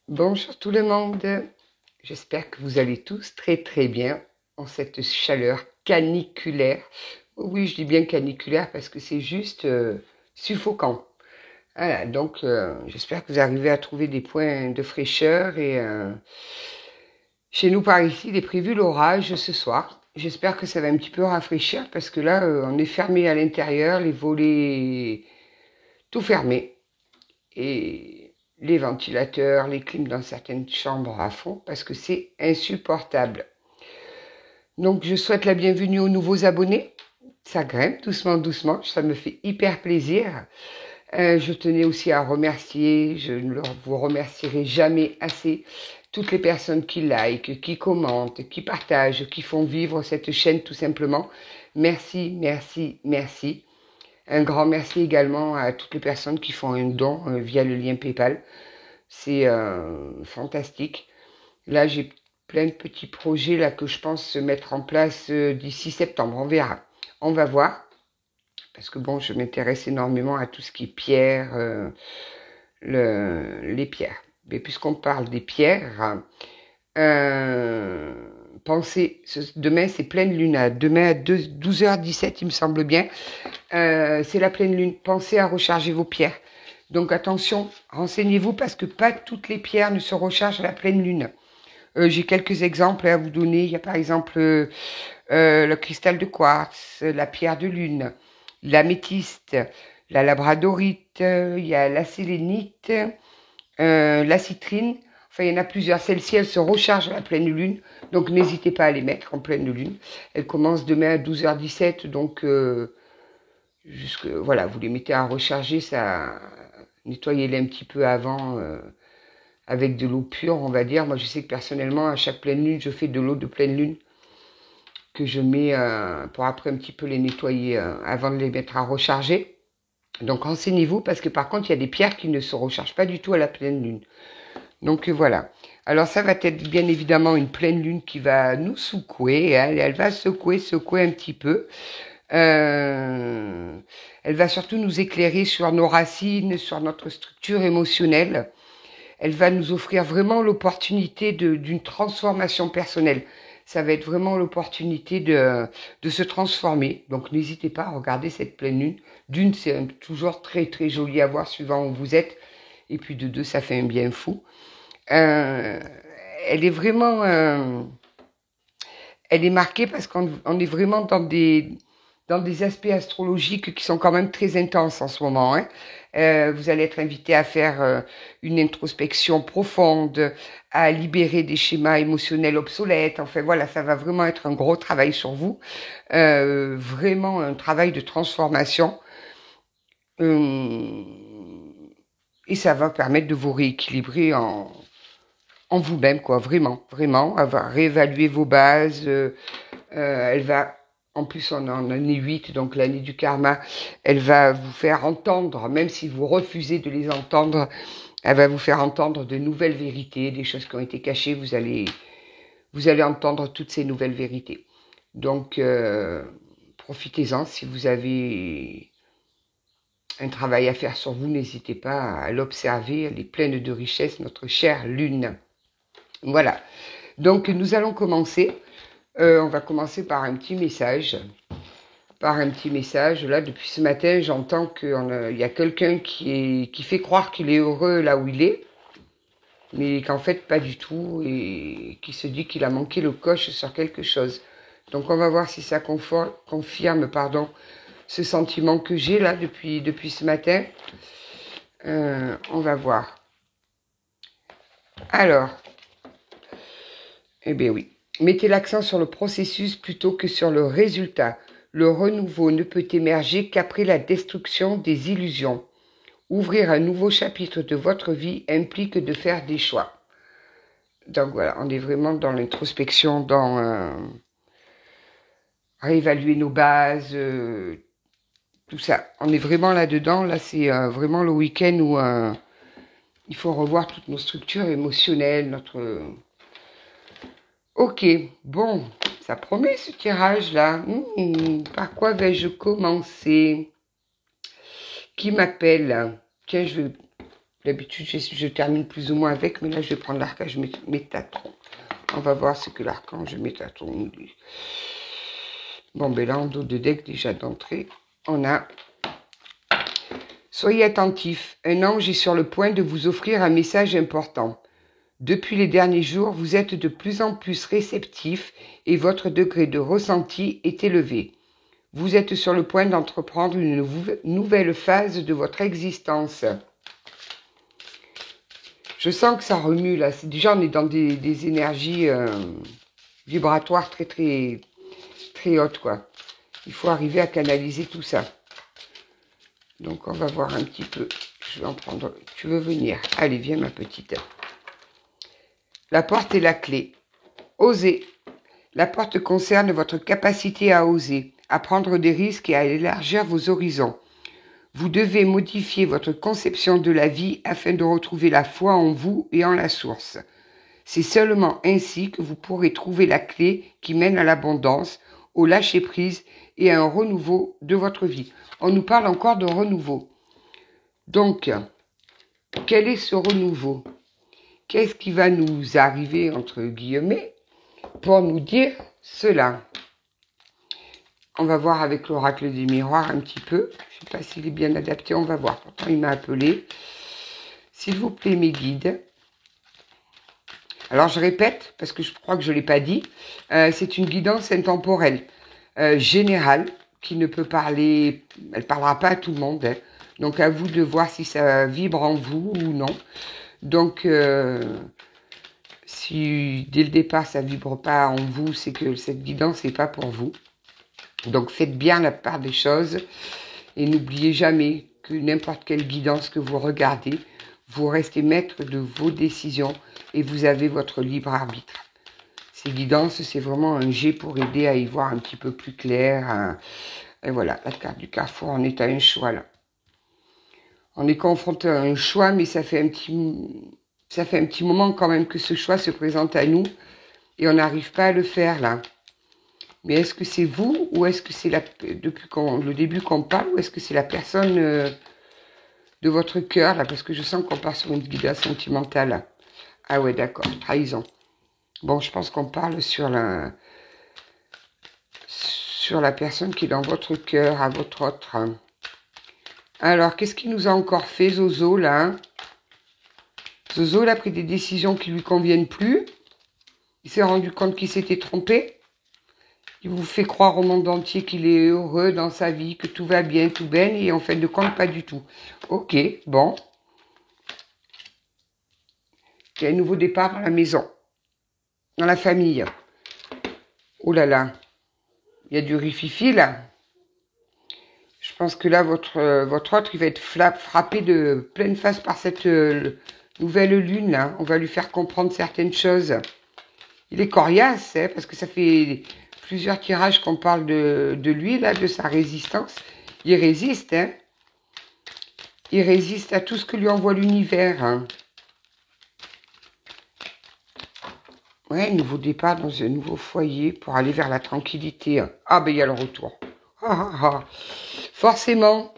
Bonjour tout le monde, j'espère que vous allez tous très très bien en cette chaleur caniculaire. Oui, je dis bien caniculaire parce que c'est juste suffocant. Voilà, donc j'espère que vous arrivez à trouver des points de fraîcheur et chez nous par ici, il est prévu l'orage ce soir. J'espère que ça va un petit peu rafraîchir parce que là, on est fermé à l'intérieur, les volets tout fermé. Et les ventilateurs, les clims dans certaines chambres à fond parce que c'est insupportable. Donc je souhaite la bienvenue aux nouveaux abonnés. Ça grimpe doucement, doucement, ça me fait hyper plaisir. Je tenais aussi à remercier, je ne vous remercierai jamais assez, toutes les personnes qui likent, qui commentent, qui partagent, qui font vivre cette chaîne tout simplement. Merci, merci, merci. Un grand merci également à toutes les personnes qui font un don via le lien PayPal. C'est fantastique. Là, j'ai plein de petits projets là que je pense se mettre en place d'ici septembre. On verra. On va voir. Parce que bon, je m'intéresse énormément à tout ce qui est pierre, les pierres. Mais puisqu'on parle des pierres, pensez, demain c'est pleine lune. Demain à 12h17, il me semble bien. C'est la pleine lune. Pensez à recharger vos pierres. Donc attention, renseignez-vous parce que pas toutes les pierres ne se rechargent à la pleine lune. J'ai quelques exemples à vous donner. Il y a par exemple le cristal de quartz, la pierre de lune, l'améthyste, la labradorite, il y a la sélénite, la citrine. Enfin, il y en a plusieurs. Celles-ci, elles se rechargent à la pleine lune. Donc n'hésitez pas à les mettre en pleine lune. Elles commencent demain à 12h17. Donc voilà, vous les mettez à recharger, ça, nettoyez-les un petit peu avant avec de l'eau pure, on va dire. Moi, je sais que personnellement, à chaque pleine lune, je fais de l'eau de pleine lune que je mets pour après un petit peu les nettoyer avant de les mettre à recharger. Donc renseignez-vous parce que par contre, il y a des pierres qui ne se rechargent pas du tout à la pleine lune. Donc voilà. Alors ça va être bien évidemment une pleine lune qui va nous secouer. Elle va secouer un petit peu. Elle va surtout nous éclairer sur nos racines, sur notre structure émotionnelle. Elle va nous offrir vraiment l'opportunité d'une transformation personnelle. Ça va être vraiment l'opportunité de se transformer. Donc n'hésitez pas à regarder cette pleine lune. D'une, c'est toujours très très joli à voir suivant où vous êtes. Et puis de deux, ça fait un bien fou. Elle est vraiment... elle est marquée parce qu'on est vraiment dans des aspects astrologiques qui sont quand même très intenses en ce moment. Hein. Vous allez être invité à faire une introspection profonde, à libérer des schémas émotionnels obsolètes. Enfin voilà, ça va vraiment être un gros travail sur vous. Vraiment un travail de transformation. Et ça va permettre de vous rééquilibrer en vous-même, quoi, vraiment, vraiment, avoir réévalué vos bases. Elle va, en plus, on en est 8, donc l'année du karma, elle va vous faire entendre, même si vous refusez de les entendre, elle va vous faire entendre de nouvelles vérités, des choses qui ont été cachées, vous allez entendre toutes ces nouvelles vérités. Donc, profitez-en, si vous avez un travail à faire sur vous, n'hésitez pas à l'observer, elle est pleine de richesses, notre chère lune. Voilà. Donc, nous allons commencer. On va commencer par un petit message. Là, depuis ce matin, j'entends qu'il y a quelqu'un qui fait croire qu'il est heureux là où il est, mais qu'en fait, pas du tout, et qui se dit qu'il a manqué le coche sur quelque chose. Donc, on va voir si ça confirme ce sentiment que j'ai là depuis ce matin. On va voir. Alors, eh bien oui. Mettez l'accent sur le processus plutôt que sur le résultat. Le renouveau ne peut émerger qu'après la destruction des illusions. Ouvrir un nouveau chapitre de votre vie implique de faire des choix. Donc voilà, on est vraiment dans l'introspection, dans réévaluer nos bases, tout ça. On est vraiment là-dedans. Là, c'est vraiment le week-end où il faut revoir toutes nos structures émotionnelles, notre... Ok, bon, ça promet ce tirage-là. Par quoi vais-je commencer? Qui m'appelle? Tiens, je vais D'habitude, je termine plus ou moins avec, mais là, je vais prendre l'archange Métatron. On va voir ce que l'archange Métatron nous dit. Bon, ben là, en dos de deck, déjà d'entrée, on a... Soyez attentifs, un ange est sur le point de vous offrir un message important. Depuis les derniers jours, vous êtes de plus en plus réceptif et votre degré de ressenti est élevé. Vous êtes sur le point d'entreprendre une nouvelle phase de votre existence. Je sens que ça remue là. Déjà, on est dans des énergies vibratoires très très très hautes, quoi. Il faut arriver à canaliser tout ça. Donc, on va voir un petit peu. Je vais en prendre. Tu veux venir? Allez, viens, ma petite. La porte est la clé. Osez. La porte concerne votre capacité à oser, à prendre des risques et à élargir vos horizons. Vous devez modifier votre conception de la vie afin de retrouver la foi en vous et en la source. C'est seulement ainsi que vous pourrez trouver la clé qui mène à l'abondance, au lâcher-prise et à un renouveau de votre vie. On nous parle encore de renouveau. Donc, quel est ce renouveau? Qu'est-ce qui va nous arriver, entre guillemets, pour nous dire cela? On va voir avec l'oracle des miroirs un petit peu. Je ne sais pas s'il est bien adapté, on va voir. Pourtant, il m'a appelé. S'il vous plaît, mes guides. Alors, je répète, parce que je crois que je ne l'ai pas dit. C'est une guidance intemporelle, générale, qui ne peut parler... Elle ne parlera pas à tout le monde. Hein. Donc, à vous de voir si ça vibre en vous ou non. Donc, si dès le départ, ça ne vibre pas en vous, c'est que cette guidance n'est pas pour vous. Donc faites bien la part des choses et n'oubliez jamais que n'importe quelle guidance que vous regardez, vous restez maître de vos décisions et vous avez votre libre arbitre. Ces guidances, c'est vraiment un jet pour aider à y voir un petit peu plus clair. Hein. Et voilà, la carte du carrefour, on est à un choix là. On est confronté à un choix, mais ça fait un petit moment quand même que ce choix se présente à nous et on n'arrive pas à le faire là. Mais est-ce que c'est vous ou est-ce que c'est depuis le début qu'on parle ou est-ce que c'est la personne de votre cœur là? Parce que je sens qu'on part sur une guidance sentimentale. Là. Ah ouais, d'accord, trahison. Bon, je pense qu'on parle sur la personne qui est dans votre cœur, à votre autre. Alors, qu'est-ce qu'il nous a encore fait, Zozo, là? Zozo, il a pris des décisions qui lui conviennent plus. Il s'est rendu compte qu'il s'était trompé. Il vous fait croire au monde entier qu'il est heureux dans sa vie, que tout va bien, tout baigne, et en fait de compte, pas du tout. Ok, bon. Il y a un nouveau départ dans la maison, dans la famille. Oh là là, il y a du rififi là. Je pense que là, votre autre, il va être frappé de pleine face par cette nouvelle lune là. On va lui faire comprendre certaines choses. Il est coriace, hein, parce que ça fait... plusieurs tirages qu'on parle de lui, là, de sa résistance. Il résiste, hein. Il résiste à tout ce que lui envoie l'univers. Hein. Ouais, nouveau départ dans un nouveau foyer pour aller vers la tranquillité. Hein. Ah, ben il y a le retour. Ah, ah, ah. Forcément,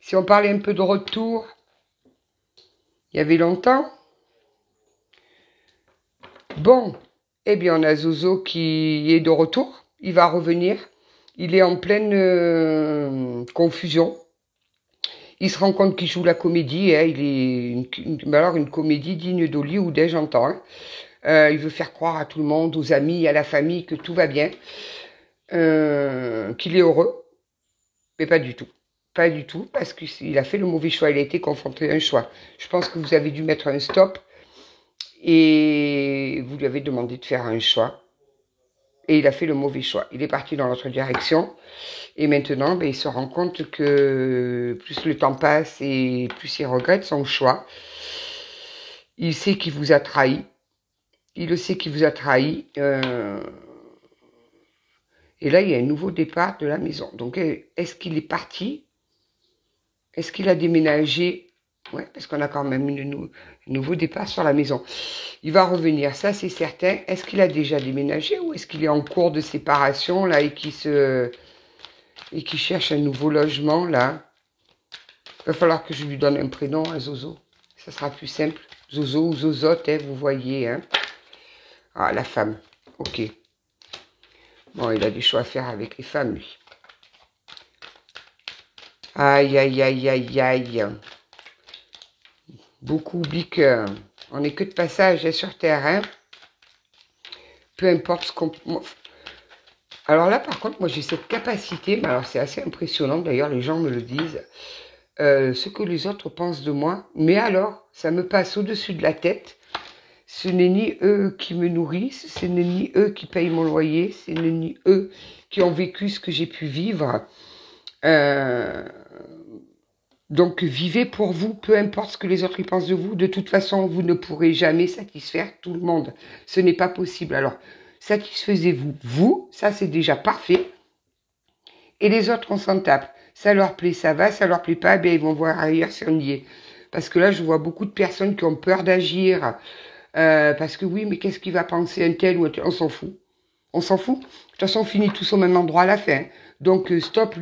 si on parlait un peu de retour, il y avait longtemps. Bon. Eh bien, on a Zozo qui est de retour. Il va revenir. Il est en pleine confusion. Il se rend compte qu'il joue la comédie. Hein. Il est alors une comédie digne d'Hollywood, j'entends. Hein. Il veut faire croire à tout le monde, aux amis, à la famille, que tout va bien. Qu'il est heureux. Mais pas du tout. Pas du tout, parce qu'il a fait le mauvais choix. Il a été confronté à un choix. Je pense que vous avez dû mettre un stop. Et vous lui avez demandé de faire un choix. Et il a fait le mauvais choix. Il est parti dans l'autre direction. Et maintenant, ben, il se rend compte que plus le temps passe et plus il regrette son choix. Il sait qu'il vous a trahi. Il le sait qu'il vous a trahi. Et là, il y a un nouveau départ de la maison. Donc, est-ce qu'il est parti? Est-ce qu'il a déménagé? Ouais, parce qu'on a quand même un nouveau départ sur la maison. Il va revenir, ça c'est certain. Est-ce qu'il a déjà déménagé ou est-ce qu'il est en cours de séparation là et qui cherche un nouveau logement là? Il va falloir que je lui donne un prénom à Zozo. Ça sera plus simple. Zozo ou zozote, hein, vous voyez. Hein. Ah, la femme. Ok. Bon, il a des choix à faire avec les femmes, lui. Aïe, aïe, aïe, aïe, aïe. Beaucoup oublient qu'on n'est que de passage hein, sur Terre. Hein. Peu importe ce qu'on... Alors là, par contre, moi, j'ai cette capacité, mais alors c'est assez impressionnant, d'ailleurs, les gens me le disent, ce que les autres pensent de moi, mais alors, ça me passe au-dessus de la tête. Ce n'est ni eux qui me nourrissent, ce n'est ni eux qui payent mon loyer, ce n'est ni eux qui ont vécu ce que j'ai pu vivre. Donc, vivez pour vous, peu importe ce que les autres y pensent de vous. De toute façon, vous ne pourrez jamais satisfaire tout le monde. Ce n'est pas possible. Alors, satisfaisez-vous, vous, ça c'est déjà parfait. Et les autres, on s'en tape. Ça leur plaît, ça va, ça leur plaît pas, ben ils vont voir ailleurs si on y est. Parce que là, je vois beaucoup de personnes qui ont peur d'agir. Parce que oui, mais qu'est-ce qu'il va penser un tel ou un tel? On s'en fout. On s'en fout. De toute façon, on finit tous au même endroit à la fin. Donc, stop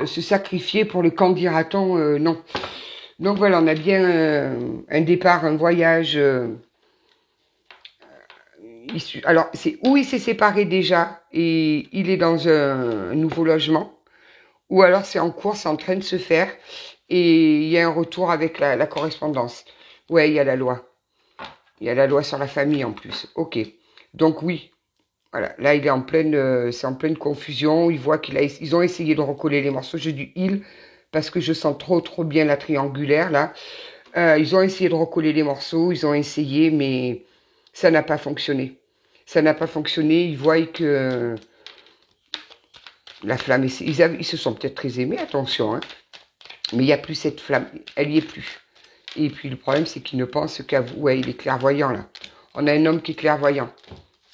se sacrifier pour le quand dira-t-on, non. Donc voilà, on a bien un départ, un voyage... alors, c'est où il s'est séparé déjà et il est dans un nouveau logement, ou alors c'est en cours, c'est en train de se faire et il y a un retour avec la correspondance. Ouais, il y a la loi. Il y a la loi sur la famille en plus. Ok. Donc oui, voilà. Là, il est en pleine, c'est en pleine confusion. Il voit ils ont essayé de recoller les morceaux. J'ai du il parce que je sens trop bien la triangulaire là. Ils ont essayé de recoller les morceaux. Ils ont essayé, mais ça n'a pas fonctionné. Ça n'a pas fonctionné. Ils voient que la flamme, ils se sont peut-être très aimés, attention, hein. Mais il n'y a plus cette flamme. Elle n'y est plus. Et puis le problème, c'est qu'il ne pense qu'à vous. Ouais, il est clairvoyant là. On a un homme qui est clairvoyant.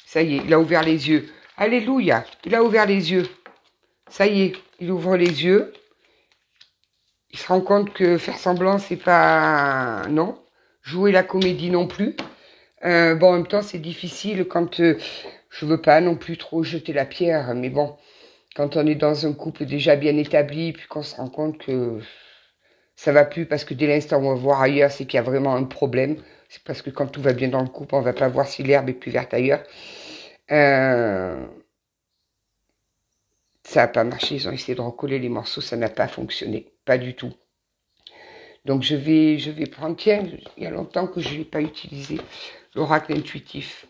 Ça y est, il a ouvert les yeux. Alléluia, il a ouvert les yeux. Ça y est, il ouvre les yeux. Il se rend compte que faire semblant, c'est pas... Non. Jouer la comédie non plus. Bon, en même temps, c'est difficile quand... je veux pas non plus trop jeter la pierre, mais bon, quand on est dans un couple déjà bien établi, puis qu'on se rend compte que ça va plus, parce que dès l'instant où on va voir ailleurs, c'est qu'il y a vraiment un problème. C'est parce que quand tout va bien dans le couple, on va pas voir si l'herbe est plus verte ailleurs. Ça n'a pas marché, ils ont essayé de recoller les morceaux, ça n'a pas fonctionné, pas du tout. Donc je vais prendre, tiens, il y a longtemps que je ne l'ai pas utilisé, l'oracle intuitif.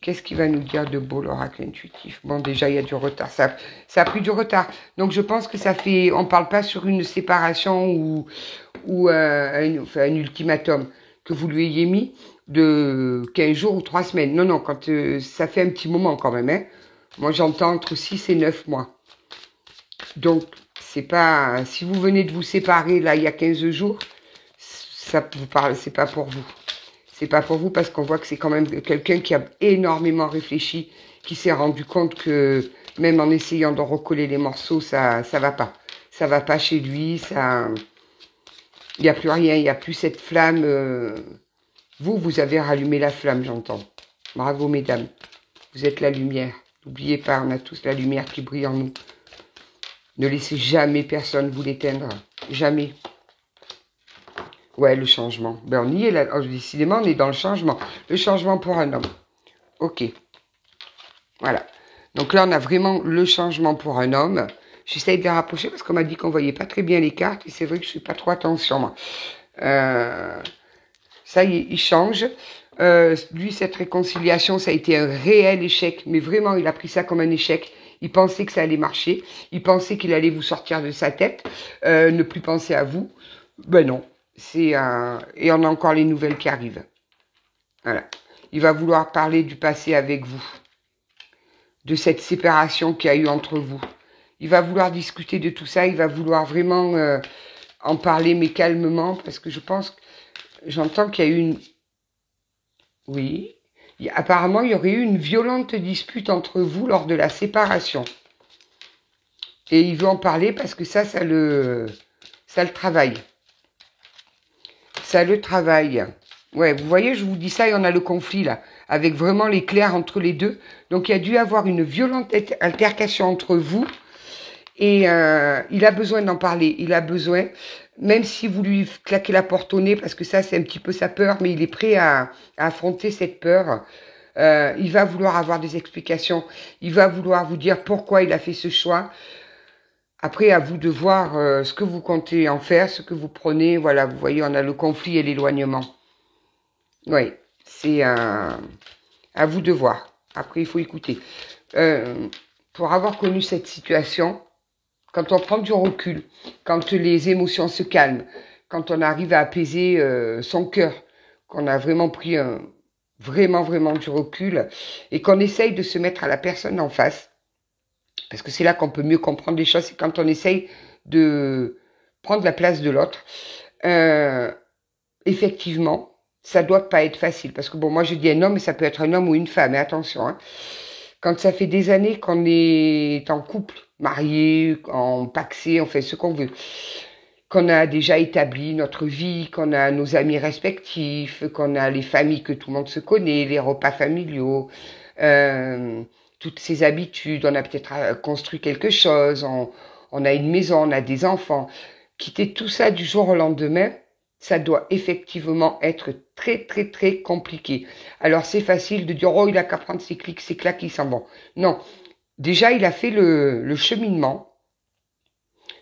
Qu'est-ce qui va nous dire de beau l'oracle intuitif? Bon, déjà, il y a du retard, ça a pris du retard. Donc je pense que ça fait, on ne parle pas sur une séparation ou un ultimatum que vous lui ayez mis de 15 jours ou 3 semaines. Non, quand ça fait un petit moment quand même. Hein. Moi, j'entends entre 6 et 9 mois. Donc, c'est pas... Si vous venez de vous séparer, là, il y a 15 jours, ça vous parle, c'est pas pour vous. C'est pas pour vous parce qu'on voit que c'est quand même quelqu'un qui a énormément réfléchi, qui s'est rendu compte que même en essayant de recoller les morceaux, ça va pas. Ça va pas chez lui, ça... Il n'y a plus rien, il n'y a plus cette flamme. Vous avez rallumé la flamme, j'entends. Bravo, mesdames. Vous êtes la lumière. N'oubliez pas, on a tous la lumière qui brille en nous. Ne laissez jamais personne vous l'éteindre. Jamais. Ouais, le changement. Ben, on y est là. Oh, décidément, on est dans le changement. Le changement pour un homme. Ok. Voilà. Donc là, on a vraiment le changement pour un homme. J'essaye de les rapprocher parce qu'on m'a dit qu'on voyait pas très bien les cartes. Et c'est vrai que je suis pas trop attention, moi. Ça y est, il change. Lui, cette réconciliation, ça a été un réel échec. Mais vraiment, il a pris ça comme un échec. Il pensait que ça allait marcher. Il pensait qu'il allait vous sortir de sa tête. Ne plus penser à vous. Ben non. Et on a encore les nouvelles qui arrivent. Voilà. Il va vouloir parler du passé avec vous. De cette séparation qu'il y a eu entre vous. Il va vouloir discuter de tout ça. Il va vouloir vraiment en parler, mais calmement. Parce que je pense que j'entends qu'il y a eu une... Oui. Apparemment, il y aurait eu une violente dispute entre vous lors de la séparation. Et il veut en parler parce que ça le travaille. Ça le travaille. Ouais, vous voyez, je vous dis ça et on a le conflit là, avec vraiment l'éclair entre les deux. Donc il y a dû avoir une violente altercation entre vous Et il a besoin d'en parler, il a besoin, même si vous lui claquez la porte au nez, parce que ça c'est un petit peu sa peur, mais il est prêt à affronter cette peur. Il va vouloir avoir des explications, il va vouloir vous dire pourquoi il a fait ce choix. Après, à vous de voir ce que vous comptez en faire, ce que vous prenez. Voilà, vous voyez, on a le conflit et l'éloignement. Oui, c'est à vous de voir. Après, il faut écouter. Pour avoir connu cette situation, quand on prend du recul, quand les émotions se calment, quand on arrive à apaiser son cœur, qu'on a vraiment pris vraiment du recul et qu'on essaye de se mettre à la personne en face, parce que c'est là qu'on peut mieux comprendre les choses, c'est quand on essaye de prendre la place de l'autre. Effectivement, ça doit pas être facile, parce que bon, moi je dis un homme, mais ça peut être un homme ou une femme, mais attention, hein. Quand ça fait des années qu'on est en couple, marié, en pacsé, on fait ce qu'on veut, qu'on a déjà établi notre vie, qu'on a nos amis respectifs, qu'on a les familles que tout le monde se connaît, les repas familiaux, toutes ces habitudes, on a peut-être construit quelque chose, on a une maison, on a des enfants. Quitter tout ça du jour au lendemain, ça doit effectivement être très compliqué. Alors c'est facile de dire, oh il a qu'à prendre ses clics, ses claques, il s'en va. Non, déjà il a fait le cheminement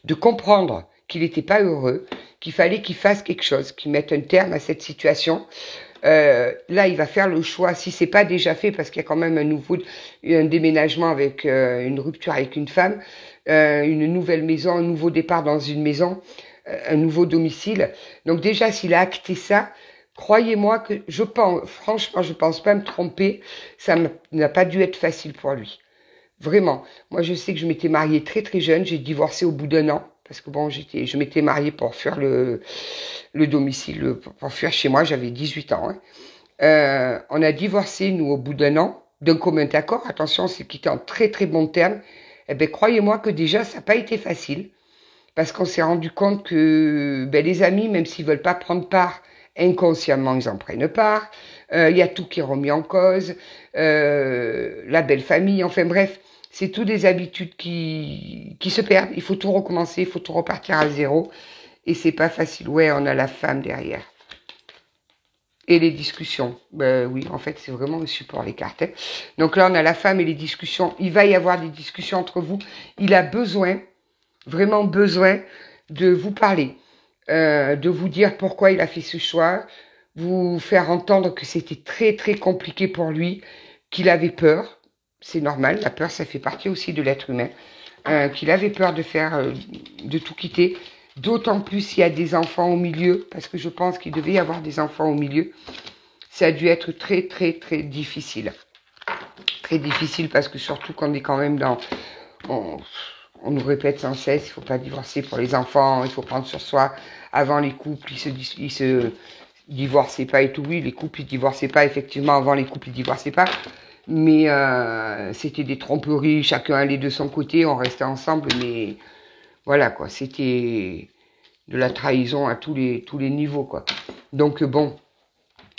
de comprendre qu'il n'était pas heureux, qu'il fallait qu'il fasse quelque chose, qu'il mette un terme à cette situation. Là, il va faire le choix, si c'est pas déjà fait, parce qu'il y a quand même un déménagement avec une rupture avec une femme, une nouvelle maison, un nouveau départ dans une maison, un nouveau domicile. Donc déjà, s'il a acté ça, croyez-moi que franchement, je pense pas me tromper, ça n'a pas dû être facile pour lui. Vraiment. Moi, je sais que je m'étais mariée très jeune, j'ai divorcé au bout d'un an. Parce que bon, je m'étais mariée pour fuir le domicile, pour fuir chez moi, j'avais 18 ans. Hein. On a divorcé, nous, au bout d'un an, d'un commun accord. Attention, on s'est quitté en très bons termes. Eh bien, croyez-moi que déjà, ça n'a pas été facile. Parce qu'on s'est rendu compte que les amis, même s'ils veulent pas prendre part, inconsciemment, ils en prennent part. Il y a tout qui est remis en cause. La belle famille, enfin bref. C'est tout des habitudes qui se perdent. Il faut tout recommencer, il faut tout repartir à zéro. Et c'est pas facile. Ouais, on a la femme derrière. Et les discussions. Ben oui, en fait, c'est vraiment un support, les cartes. Hein. Donc là, on a la femme et les discussions. Il va y avoir des discussions entre vous. Il a besoin, vraiment besoin, de vous parler. De vous dire pourquoi il a fait ce choix. Vous faire entendre que c'était très compliqué pour lui. Qu'il avait peur. C'est normal, la peur, ça fait partie aussi de l'être humain. Qu'il avait peur de tout quitter. D'autant plus s'il y a des enfants au milieu, parce que je pense qu'il devait y avoir des enfants au milieu. Ça a dû être très difficile. Très difficile parce que surtout qu'on est quand même dans... On nous répète sans cesse, il ne faut pas divorcer pour les enfants, il faut prendre sur soi. Avant les couples, ils se divorçaient pas et tout. Oui, les couples, ils divorçaient pas. Effectivement, avant les couples, ils divorçaient pas. Mais c'était des tromperies, chacun allait de son côté, on restait ensemble, mais voilà quoi, c'était de la trahison à tous les niveaux quoi. Donc bon,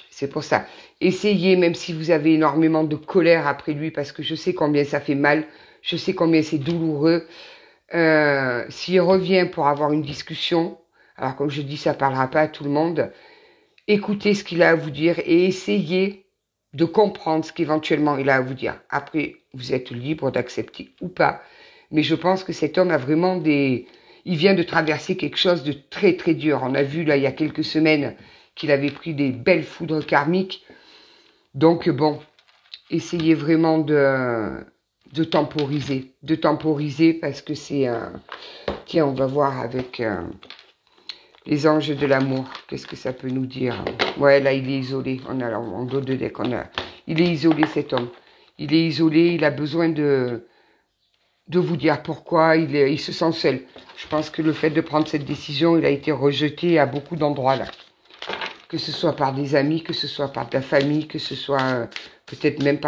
c'est pour ça. Essayez, même si vous avez énormément de colère après lui, parce que je sais combien ça fait mal, je sais combien c'est douloureux. S'il revient pour avoir une discussion, alors comme je dis, ça parlera pas à tout le monde, écoutez ce qu'il a à vous dire et essayez de comprendre ce qu'éventuellement il a à vous dire. Après, vous êtes libre d'accepter ou pas. Mais je pense que cet homme a vraiment il vient de traverser quelque chose de très dur. On a vu là il y a quelques semaines qu'il avait pris des belles foudres karmiques. Donc bon, essayez vraiment de temporiser parce que c'est tiens, on va voir avec les anges de l'amour. Qu'est-ce que ça peut nous dire? Ouais, là il est isolé. On a en dos de deck, il est isolé cet homme. Il est isolé, il a besoin de vous dire pourquoi il se sent seul. Je pense que le fait de prendre cette décision, il a été rejeté à beaucoup d'endroits là. Que ce soit par des amis, que ce soit par de la famille, que ce soit peut-être même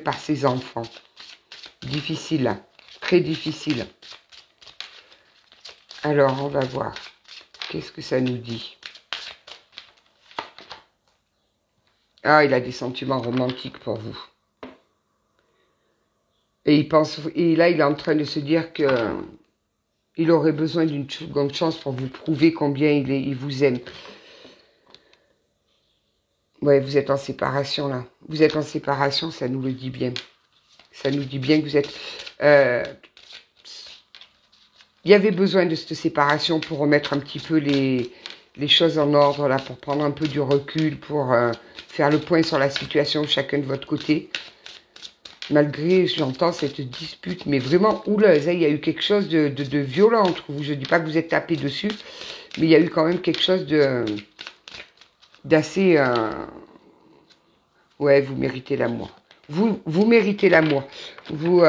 par ses enfants. Difficile là, très difficile. Alors, on va voir. Qu'est-ce que ça nous dit? Ah, il a des sentiments romantiques pour vous. Et et là, il est en train de se dire que il aurait besoin d'une seconde chance pour vous prouver combien il vous aime. Ouais, vous êtes en séparation, là. Vous êtes en séparation, ça nous le dit bien. Ça nous dit bien que vous êtes... il y avait besoin de cette séparation pour remettre un petit peu les choses en ordre, là, pour prendre un peu du recul, pour faire le point sur la situation chacun de votre côté. Malgré, j'entends cette dispute, mais vraiment houleuse, hein, il y a eu quelque chose de violent entre vous. Je ne dis pas que vous êtes tapé dessus, mais il y a eu quand même quelque chose d'assez... ouais, vous méritez l'amour. Vous méritez l'amour. Vous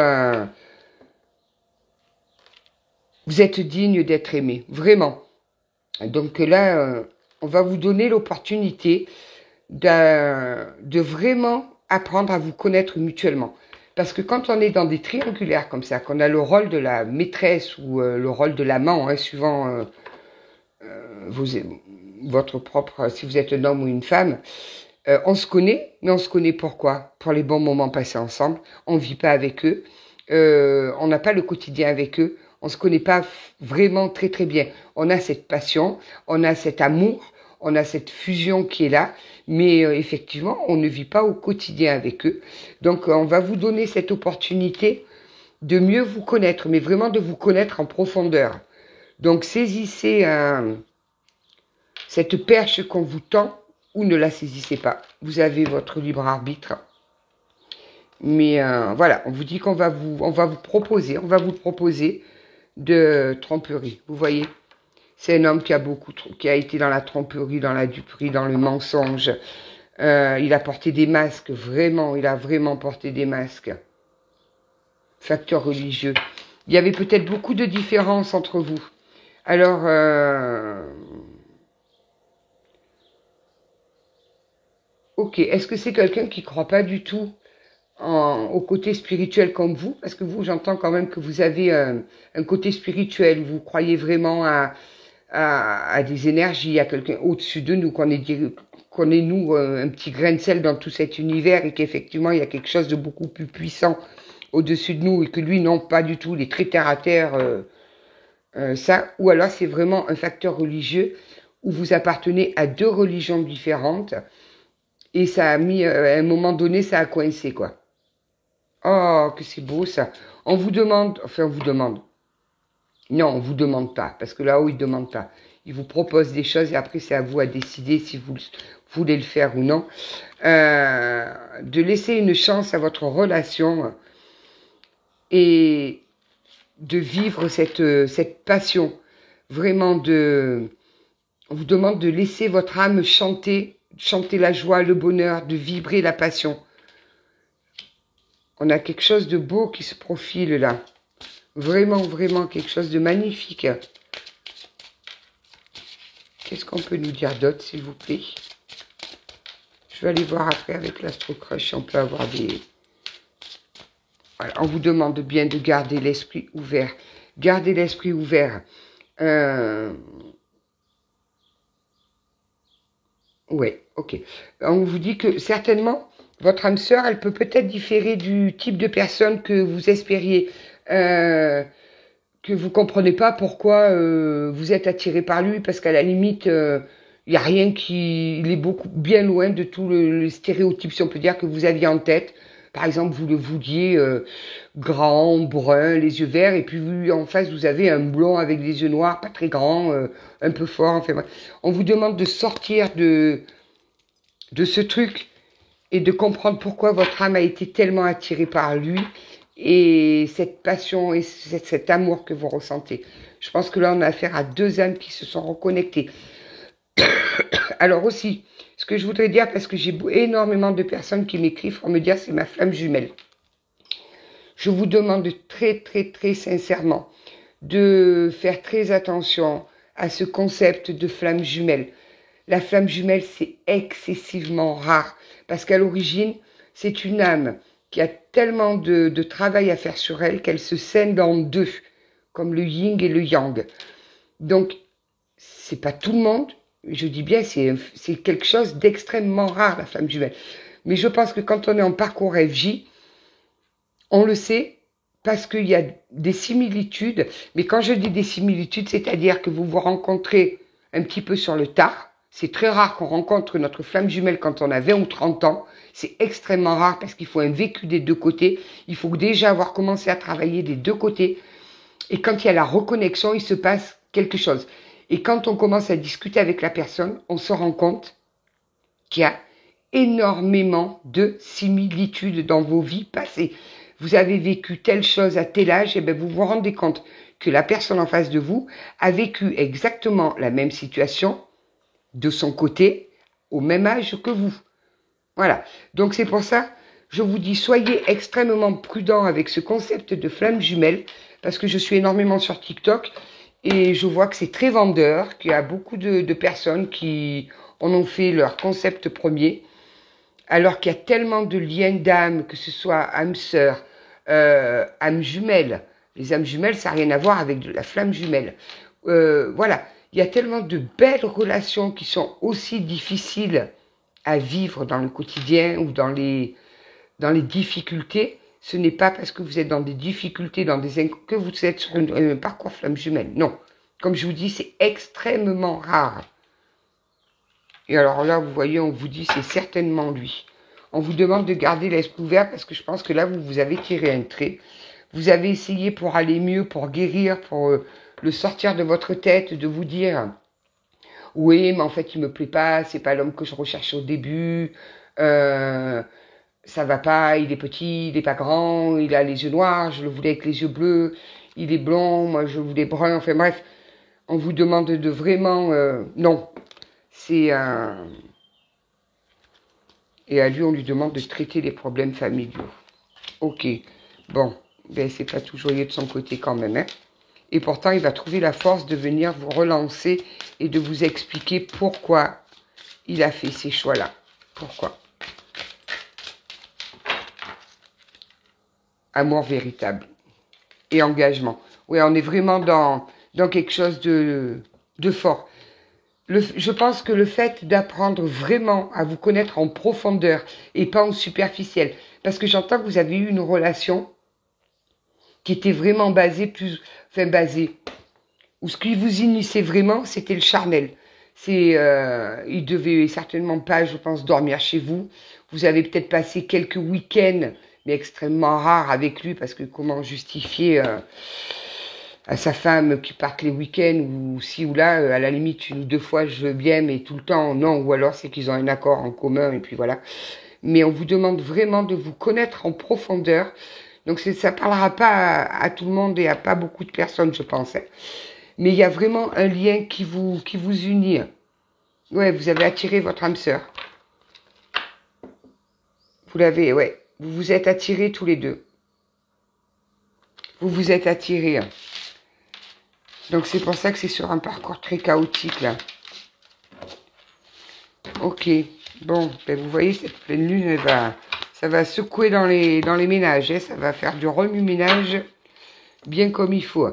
êtes digne d'être aimé, vraiment. Donc là, on va vous donner l'opportunité de vraiment apprendre à vous connaître mutuellement. Parce que quand on est dans des triangulaires comme ça, qu'on a le rôle de la maîtresse ou le rôle de l'amant, hein, suivant votre propre, si vous êtes un homme ou une femme, on se connaît, mais on se connaît pourquoi? Pour les bons moments passés ensemble. On ne vit pas avec eux. On n'a pas le quotidien avec eux. On ne se connaît pas vraiment très très bien. On a cette passion, on a cet amour, on a cette fusion qui est là, mais effectivement, on ne vit pas au quotidien avec eux. Donc, on va vous donner cette opportunité de mieux vous connaître, mais vraiment de vous connaître en profondeur. Donc, saisissez cette perche qu'on vous tend ou ne la saisissez pas. Vous avez votre libre arbitre. Mais voilà, on vous dit qu'on va vous proposer de tromperie. Vous voyez, c'est un homme qui a été dans la tromperie, dans la duperie, dans le mensonge. Il a porté des masques, vraiment, il a vraiment porté des masques. Facteur religieux. Il y avait peut-être beaucoup de différences entre vous. Alors, ok, est-ce que c'est quelqu'un qui ne croit pas du tout au côté spirituel comme vous? Parce que vous, j'entends quand même que vous avez un côté spirituel, vous croyez vraiment à des énergies, à quelqu'un au-dessus de nous, qu'on est nous un petit grain de sel dans tout cet univers et qu'effectivement il y a quelque chose de beaucoup plus puissant au-dessus de nous et que lui, non, pas du tout, il est très terre à terre, ça. Ou alors c'est vraiment un facteur religieux où vous appartenez à deux religions différentes et ça a mis, à un moment donné, ça a coincé, quoi. Oh, que c'est beau ça. On vous demande, enfin on vous demande. Non, on vous demande pas, parce que là-haut, il ne demande pas. Il vous propose des choses et après, c'est à vous à décider si vous voulez le faire ou non. De laisser une chance à votre relation et de vivre cette passion. Vraiment, on vous demande de laisser votre âme chanter la joie, le bonheur, de vibrer la passion. On a quelque chose de beau qui se profile là. Vraiment, vraiment quelque chose de magnifique. Qu'est-ce qu'on peut nous dire d'autre, s'il vous plaît? Je vais aller voir après avec l'Astro Crush si on peut avoir des... Voilà, on vous demande bien de garder l'esprit ouvert. Gardez l'esprit ouvert. Ouais, ok. On vous dit que certainement, votre âme sœur, elle peut peut-être différer du type de personne que vous espériez. Que vous comprenez pas pourquoi vous êtes attiré par lui, parce qu'à la limite, il n'y a rien qui... Il est bien loin de tout le stéréotype, si on peut dire, que vous aviez en tête. Par exemple, vous le vouliez grand, brun, les yeux verts, et puis en face, vous avez un blond avec des yeux noirs, pas très grand, un peu fort. Enfin, on vous demande de sortir de ce truc et de comprendre pourquoi votre âme a été tellement attirée par lui et cette passion et cet amour que vous ressentez. Je pense que là, on a affaire à deux âmes qui se sont reconnectées. Alors aussi, ce que je voudrais dire, parce que j'ai énormément de personnes qui m'écrivent pour me dire c'est ma flamme jumelle. Je vous demande très, très, très sincèrement de faire très attention à ce concept de flamme jumelle. La flamme jumelle, c'est excessivement rare parce qu'à l'origine, c'est une âme qui a tellement de travail à faire sur elle qu'elle se scinde en deux, comme le yin et le yang. Donc, c'est pas tout le monde, je dis bien, c'est quelque chose d'extrêmement rare, la flamme jumelle. Mais je pense que quand on est en parcours FJ, on le sait, parce qu'il y a des similitudes. Mais quand je dis des similitudes, c'est-à-dire que vous vous rencontrez un petit peu sur le tard. C'est très rare qu'on rencontre notre flamme jumelle quand on a 20 ou 30 ans. C'est extrêmement rare parce qu'il faut un vécu des deux côtés. Il faut déjà avoir commencé à travailler des deux côtés. Et quand il y a la reconnexion, il se passe quelque chose. Et quand on commence à discuter avec la personne, on se rend compte qu'il y a énormément de similitudes dans vos vies passées. Vous avez vécu telle chose à tel âge, et bien vous vous rendez compte que la personne en face de vous a vécu exactement la même situation de son côté, au même âge que vous. Voilà. Donc c'est pour ça, je vous dis, soyez extrêmement prudents avec ce concept de flamme jumelle, parce que je suis énormément sur TikTok, et je vois que c'est très vendeur, qu'il y a beaucoup de personnes qui en ont fait leur concept premier, alors qu'il y a tellement de liens d'âme, que ce soit âme sœur, âme jumelle. Les âmes jumelles, ça n'a rien à voir avec de la flamme jumelle. Voilà, il y a tellement de belles relations qui sont aussi difficiles à vivre dans le quotidien ou dans les difficultés. Ce n'est pas parce que vous êtes dans des difficultés, que vous êtes sur un parcours flamme jumelle. Non, comme je vous dis, c'est extrêmement rare. Et alors là, vous voyez, on vous dit, c'est certainement lui. On vous demande de garder l'esprit ouvert parce que je pense que là, vous avez tiré un trait. Vous avez essayé pour aller mieux, pour guérir, pour le sortir de votre tête, de vous dire, oui, mais en fait, il me plaît pas, c'est pas l'homme que je recherchais au début, ça va pas, il est petit, il est pas grand, il a les yeux noirs, je le voulais avec les yeux bleus, il est blond, moi je voulais brun, enfin bref, on vous demande de vraiment, non. C'est un... Et à lui, on lui demande de traiter les problèmes familiaux. Ok, bon, ben c'est pas tout joyeux de son côté quand même, hein. Et pourtant, il va trouver la force de venir vous relancer et de vous expliquer pourquoi il a fait ces choix-là. Pourquoi? Amour véritable et engagement. Oui, on est vraiment dans quelque chose de fort. Je pense que le fait d'apprendre vraiment à vous connaître en profondeur et pas en superficiel, parce que j'entends que vous avez eu une relation qui était vraiment basée, où ce qui vous initiait vraiment, c'était le charnel. Il devait certainement pas, je pense, dormir chez vous. Vous avez peut-être passé quelques week-ends, mais extrêmement rares avec lui, parce que comment justifier à sa femme qui parte les week-ends ou ci ou là, à la limite une ou deux fois je veux bien, mais tout le temps non, ou alors c'est qu'ils ont un accord en commun et puis voilà. Mais on vous demande vraiment de vous connaître en profondeur. Donc ça parlera pas à tout le monde et à pas beaucoup de personnes, je pense. Hein. Mais il y a vraiment un lien qui vous unit. Ouais, vous avez attiré votre âme sœur. Vous l'avez, ouais. Vous vous êtes attirés tous les deux. Vous vous êtes attirés. Hein. Donc c'est pour ça que c'est sur un parcours très chaotique là. Ok, bon, ben vous voyez cette pleine lune, ça va secouer dans les ménages, hein, ça va faire du remue-ménage bien comme il faut.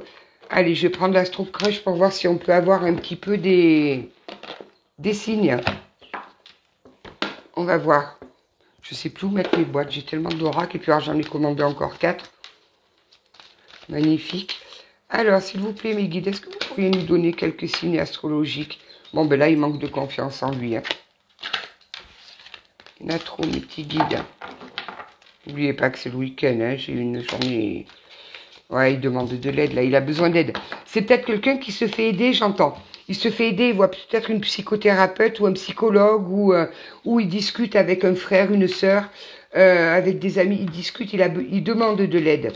Allez, je vais prendre l'Astro Crush pour voir si on peut avoir un petit peu des signes. On va voir. Je sais plus où mettre mes boîtes, j'ai tellement d'oracle et puis j'en ai commandé encore 4. Magnifique. Alors, s'il vous plaît, mes guides, est-ce que vous pourriez nous donner quelques signes astrologiques? Bon, ben là, il manque de confiance en lui. Hein. Il y en a trop, mes petits guides. N'oubliez pas que c'est le week-end. Hein. J'ai une journée... Ouais, il demande de l'aide, là. Il a besoin d'aide. C'est peut-être quelqu'un qui se fait aider, j'entends. Il se fait aider, il voit peut-être une psychothérapeute ou un psychologue ou il discute avec un frère, une sœur, avec des amis. Il discute, il demande de l'aide.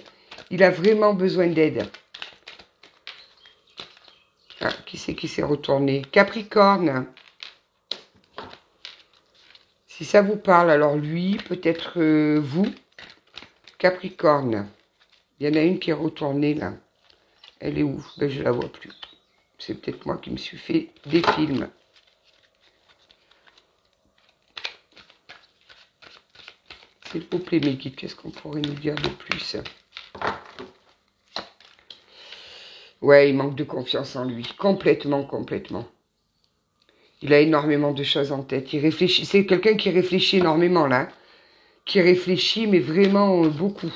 Il a vraiment besoin d'aide. Ah, qui c'est qui s'est retourné? Capricorne. Si ça vous parle, alors lui, peut-être vous. Capricorne. Il y en a une qui est retournée là. Elle est où? Ben, je la vois plus. C'est peut-être moi qui me suis fait des films. S'il vous plaît, mes guides, qu'est-ce qu'on pourrait nous dire de plus? Ouais, il manque de confiance en lui. Complètement, complètement. Il a énormément de choses en tête. Il réfléchit. C'est quelqu'un qui réfléchit énormément, là. Qui réfléchit, mais vraiment beaucoup.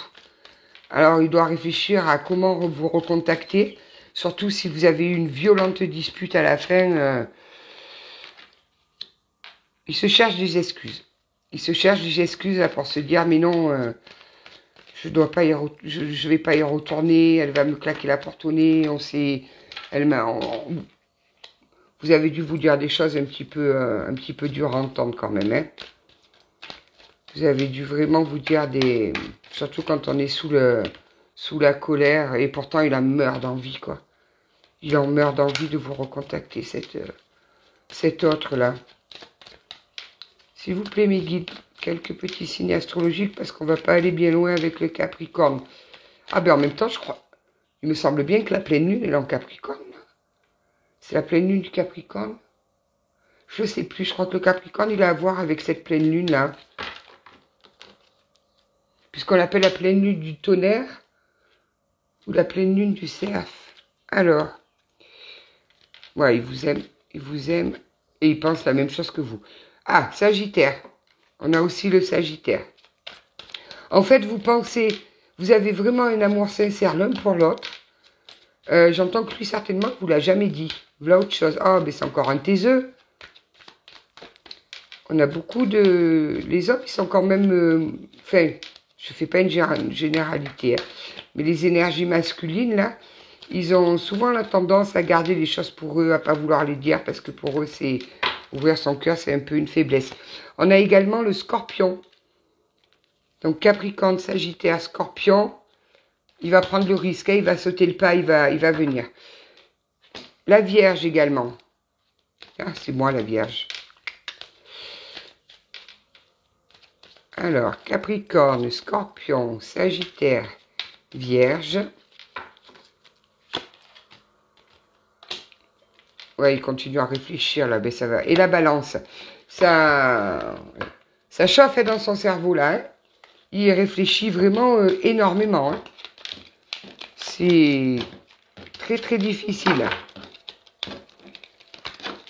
Alors, il doit réfléchir à comment vous recontacter, surtout si vous avez eu une violente dispute à la fin. Il se cherche des excuses. Il se cherche des excuses pour se dire, mais non, je vais pas y retourner, elle va me claquer la porte au nez, vous avez dû vous dire des choses un petit peu dures à entendre quand même, hein. Vous avez dû vraiment vous dire surtout quand on est sous la colère, et pourtant il en meurt d'envie, quoi. Il en meurt d'envie de vous recontacter, cet autre-là. S'il vous plaît, mes guides, quelques petits signes astrologiques, parce qu'on va pas aller bien loin avec le Capricorne. Ah ben en même temps, je crois, il me semble bien que la pleine lune est en Capricorne. C'est la pleine lune du Capricorne. Je sais plus, je crois que le Capricorne, il a à voir avec cette pleine lune-là. Puisqu'on l'appelle la pleine lune du tonnerre, ou la pleine lune du cerf. Alors, ouais, il vous aime, et il pense la même chose que vous. Ah, Sagittaire. On a aussi le Sagittaire. En fait, vous avez vraiment un amour sincère l'un pour l'autre. J'entends que lui, certainement, que vous ne l'a jamais dit. Voilà autre chose. Ah, mais c'est encore un taiseux. On a beaucoup de... Les hommes, ils sont quand même... Enfin, je ne fais pas une généralité, hein, mais les énergies masculines, là, ils ont souvent la tendance à garder les choses pour eux, à pas vouloir les dire, parce que pour eux, c'est... Ouvrir son cœur, c'est un peu une faiblesse. On a également le Scorpion. Donc, Capricorne, Sagittaire, Scorpion. Il va prendre le risque, hein, il va sauter le pas, il va venir. La Vierge également. Ah, c'est moi la Vierge. Alors, Capricorne, Scorpion, Sagittaire, Vierge. Ouais, il continue à réfléchir là, ben ça va. Et la Balance, ça chauffe dans son cerveau là. Hein. Il réfléchit vraiment énormément. Hein. C'est très très difficile.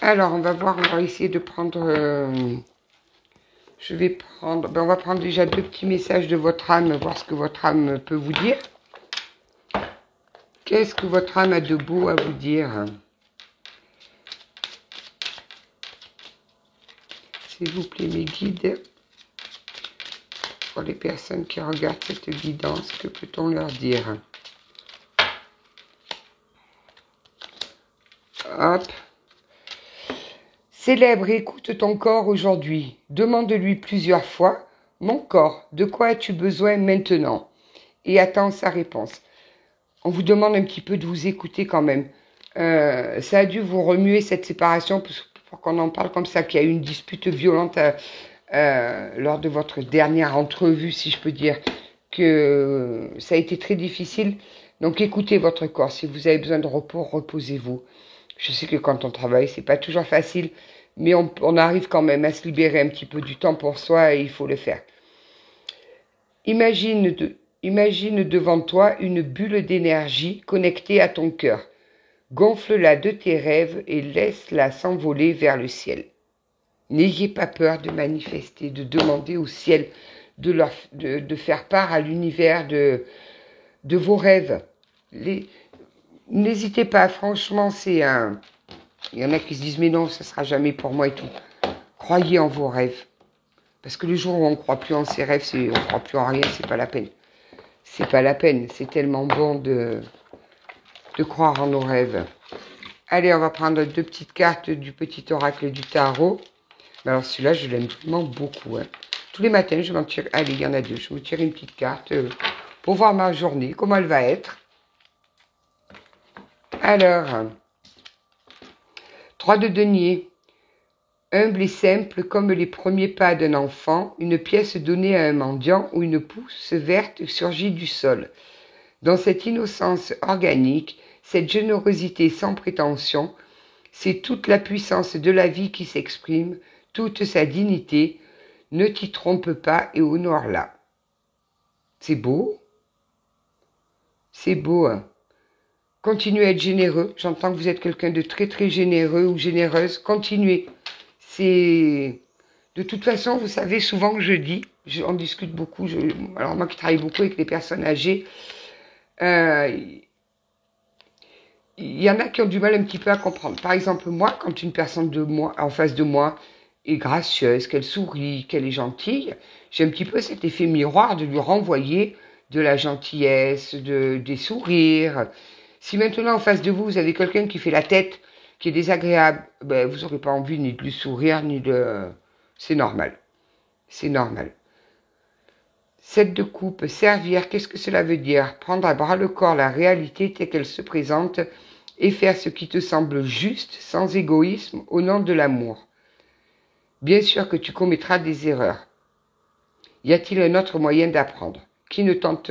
Alors, on va voir, on va essayer de prendre... on va prendre déjà 2 petits messages de votre âme, voir ce que votre âme peut vous dire. Qu'est-ce que votre âme a de beau à vous dire? S'il vous plaît, mes guides, pour les personnes qui regardent cette guidance, que peut-on leur dire? Hop. Célèbre et écoute ton corps aujourd'hui. Demande-lui plusieurs fois, mon corps, de quoi as-tu besoin maintenant? Et attends sa réponse. On vous demande un petit peu de vous écouter quand même. Ça a dû vous remuer cette séparation pour qu'on en parle comme ça, qu'il y a eu une dispute violente lors de votre dernière entrevue, si je peux dire, que ça a été très difficile. Donc écoutez votre corps. Si vous avez besoin de repos, reposez-vous. Je sais que quand on travaille, c'est pas toujours facile, mais on arrive quand même à se libérer un petit peu du temps pour soi et il faut le faire. Imagine devant toi une bulle d'énergie connectée à ton cœur. Gonfle-la de tes rêves et laisse-la s'envoler vers le ciel. N'ayez pas peur de manifester, de demander au ciel de faire part à l'univers de vos rêves. N'hésitez pas, franchement, il y en a qui se disent, mais non, ça ne sera jamais pour moi et tout. Croyez en vos rêves. Parce que le jour où on ne croit plus en ses rêves, on ne croit plus en rien, c'est pas la peine. C'est pas la peine, c'est tellement bon de croire en nos rêves. Allez, on va prendre 2 petites cartes du petit oracle du tarot. Alors celui-là, je l'aime vraiment beaucoup. Hein. Tous les matins, je m'en tire... Allez, il y en a 2. Je me tire une petite carte pour voir ma journée, comment elle va être. Alors, 3 de denier. Humble et simple comme les premiers pas d'un enfant, une pièce donnée à un mendiant ou une pousse verte surgit du sol. Dans cette innocence organique, cette générosité sans prétention, c'est toute la puissance de la vie qui s'exprime, toute sa dignité. Ne t'y trompe pas et honore-la. C'est beau. C'est beau, hein. Continuez à être généreux. J'entends que vous êtes quelqu'un de très très généreux ou généreuse. Continuez. De toute façon, vous savez souvent que je dis, On discute beaucoup. Alors moi qui travaille beaucoup avec les personnes âgées, il y en a qui ont du mal un petit peu à comprendre. Par exemple, moi, quand une personne en face de moi est gracieuse, qu'elle sourit, qu'elle est gentille, j'ai un petit peu cet effet miroir de lui renvoyer de la gentillesse, des sourires. Si maintenant en face de vous, vous avez quelqu'un qui fait la tête, qui est désagréable, ben, vous n'aurez pas envie ni de lui sourire, ni de... C'est normal. C'est normal. 7 de coupe, servir, qu'est-ce que cela veut dire? Prendre à bras le corps la réalité telle qu'elle se présente et faire ce qui te semble juste, sans égoïsme, au nom de l'amour. Bien sûr que tu commettras des erreurs. Y a-t-il un autre moyen d'apprendre? Qui ne tente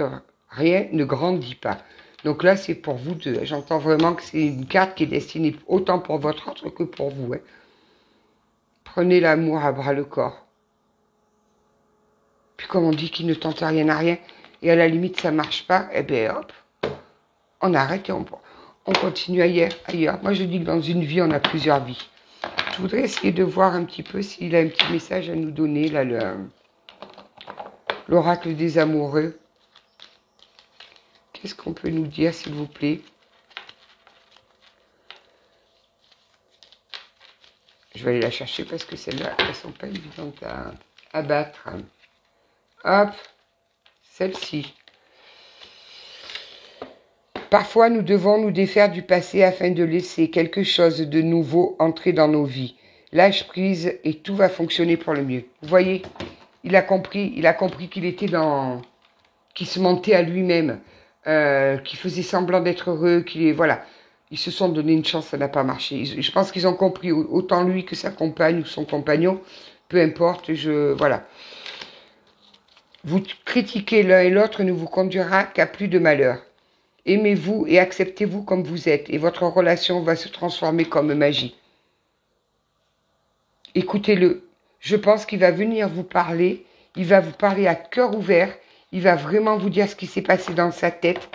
rien ne grandit pas. Donc là, c'est pour vous deux. J'entends vraiment que c'est une carte qui est destinée autant pour votre autre que pour vous. Hein. Prenez l'amour à bras le corps. Puis comme on dit qu'il ne tente rien à rien, et à la limite ça marche pas, eh bien hop, on arrête et on continue ailleurs. Moi je dis que dans une vie, on a plusieurs vies. Je voudrais essayer de voir un petit peu s'il a un petit message à nous donner, là, l'oracle des amoureux. Qu'est-ce qu'on peut nous dire, s'il vous plaît? Je vais aller la chercher parce que celles-là, elles ne sont pas évidentes à battre. Hop, celle-ci. Parfois, nous devons nous défaire du passé afin de laisser quelque chose de nouveau entrer dans nos vies. Lâche prise et tout va fonctionner pour le mieux. Vous voyez, il a compris qu'il était qu'il se mentait à lui-même, qu'il faisait semblant d'être heureux, voilà. Ils se sont donné une chance, ça n'a pas marché. Je pense qu'ils ont compris, autant lui que sa compagne ou son compagnon, peu importe, voilà. Vous critiquer l'un et l'autre ne vous conduira qu'à plus de malheur. Aimez-vous et acceptez-vous comme vous êtes, et votre relation va se transformer comme magie. Écoutez-le. Je pense qu'il va venir vous parler, il va vous parler à cœur ouvert, il va vraiment vous dire ce qui s'est passé dans sa tête.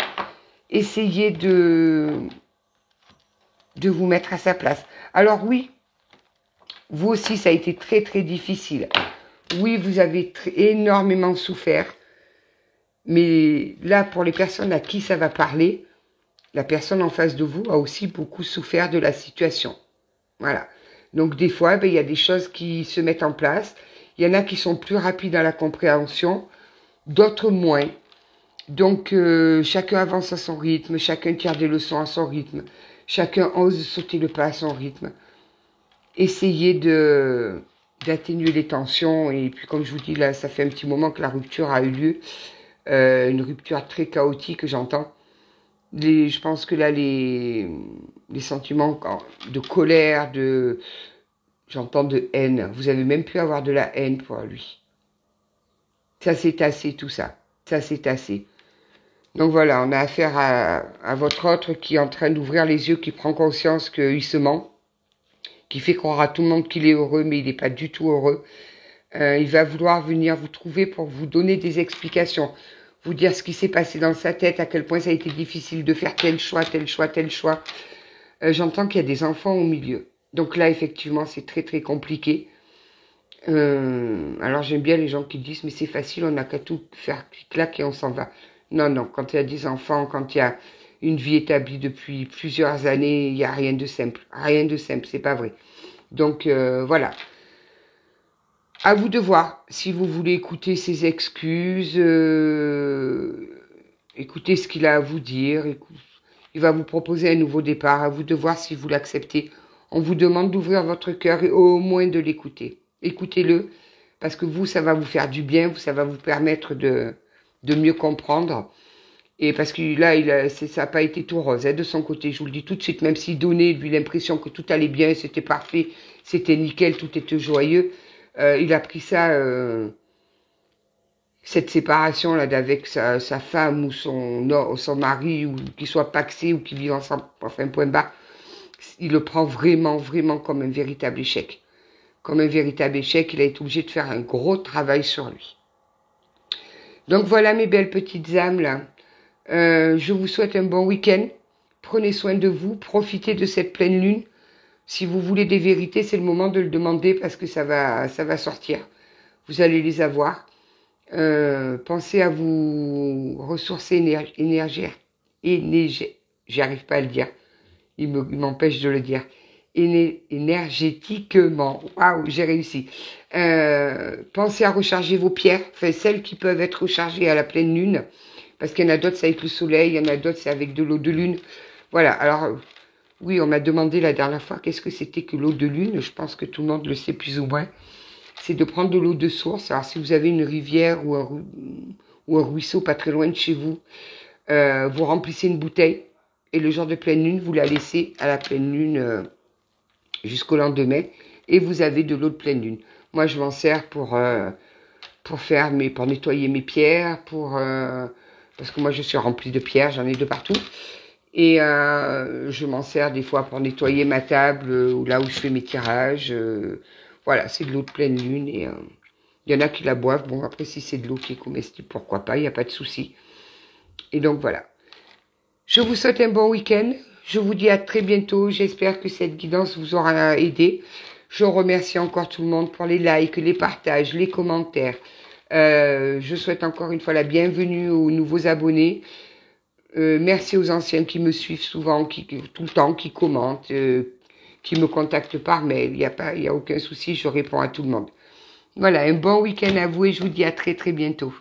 Essayez de vous mettre à sa place. Alors oui, vous aussi, ça a été très très difficile. Oui, vous avez énormément souffert. Mais là, pour les personnes à qui ça va parler, la personne en face de vous a aussi beaucoup souffert de la situation. Voilà. Donc des fois, il y a des choses qui se mettent en place. Il y en a qui sont plus rapides à la compréhension, d'autres moins. Donc chacun avance à son rythme, chacun tire des leçons à son rythme, chacun ose sauter le pas à son rythme. Essayez d'atténuer les tensions. Et puis comme je vous dis, là, ça fait un petit moment que la rupture a eu lieu. Une rupture très chaotique, j'entends. Je pense que là, les sentiments de colère, j'entends de haine. Vous avez même pu avoir de la haine pour lui. Ça, c'est assez, tout ça. Ça, c'est assez. Donc voilà, on a affaire à votre autre qui est en train d'ouvrir les yeux, qui prend conscience qu'il se ment, qui fait croire à tout le monde qu'il est heureux, mais il n'est pas du tout heureux. Il va vouloir venir vous trouver pour vous donner des explications, vous dire ce qui s'est passé dans sa tête, à quel point ça a été difficile de faire tel choix, tel choix, tel choix. J'entends qu'il y a des enfants au milieu. Donc là, effectivement, c'est très très compliqué. Alors j'aime bien les gens qui disent, mais c'est facile, on n'a qu'à tout faire clic-clac et on s'en va. Non, non, quand il y a des enfants, quand il y a une vie établie depuis plusieurs années, il n'y a rien de simple. Rien de simple, c'est pas vrai. Donc voilà. À vous de voir si vous voulez écouter ses excuses, écoutez ce qu'il a à vous dire. Il va vous proposer un nouveau départ. À vous de voir si vous l'acceptez. On vous demande d'ouvrir votre cœur et au moins de l'écouter. Écoutez-le, parce que vous, ça va vous faire du bien, ça va vous permettre de mieux comprendre. Et parce que là, ça n'a pas été tout rose de son côté, je vous le dis tout de suite, même s'il donnait lui l'impression que tout allait bien, c'était parfait, c'était nickel, tout était joyeux. Il a pris ça, cette séparation là d'avec sa femme ou son mari, ou qu'ils soient pacsés ou qu'ils vivent ensemble, enfin point bas, il le prend vraiment, vraiment comme un véritable échec. Comme un véritable échec, il a été obligé de faire un gros travail sur lui. Donc voilà mes belles petites âmes là. Je vous souhaite un bon week-end. Prenez soin de vous, profitez de cette pleine lune. Si vous voulez des vérités, c'est le moment de le demander parce que ça va sortir. Vous allez les avoir. Pensez à vous ressourcer j'arrive pas à le dire, il m'empêche de le dire, énergétiquement. Waouh, j'ai réussi. Pensez à recharger vos pierres, enfin, celles qui peuvent être rechargées à la pleine lune, parce qu'il y en a d'autres, c'est avec le soleil, il y en a d'autres, c'est avec de l'eau de lune. Voilà, alors, oui, on m'a demandé la dernière fois qu'est-ce que c'était que l'eau de lune. Je pense que tout le monde le sait plus ou moins. C'est de prendre de l'eau de source. Alors, si vous avez une rivière ou un ruisseau pas très loin de chez vous, vous remplissez une bouteille et le jour de pleine lune, vous la laissez à la pleine lune jusqu'au lendemain et vous avez de l'eau de pleine lune. Moi, je m'en sers pour nettoyer mes pierres, parce que moi, je suis remplie de pierres, j'en ai de partout. Et je m'en sers des fois pour nettoyer ma table ou là où je fais mes tirages. Voilà, c'est de l'eau de pleine lune et il y en a qui la boivent. Bon, après, si c'est de l'eau qui est comestible, pourquoi pas, il n'y a pas de souci. Et donc, voilà. Je vous souhaite un bon week-end. Je vous dis à très bientôt. J'espère que cette guidance vous aura aidé. Je remercie encore tout le monde pour les likes, les partages, les commentaires. Je souhaite encore une fois la bienvenue aux nouveaux abonnés. Merci aux anciens qui me suivent souvent, tout le temps, qui commentent, qui me contactent par mail. Il y a aucun souci, je réponds à tout le monde. Voilà, un bon week-end à vous et je vous dis à très très bientôt.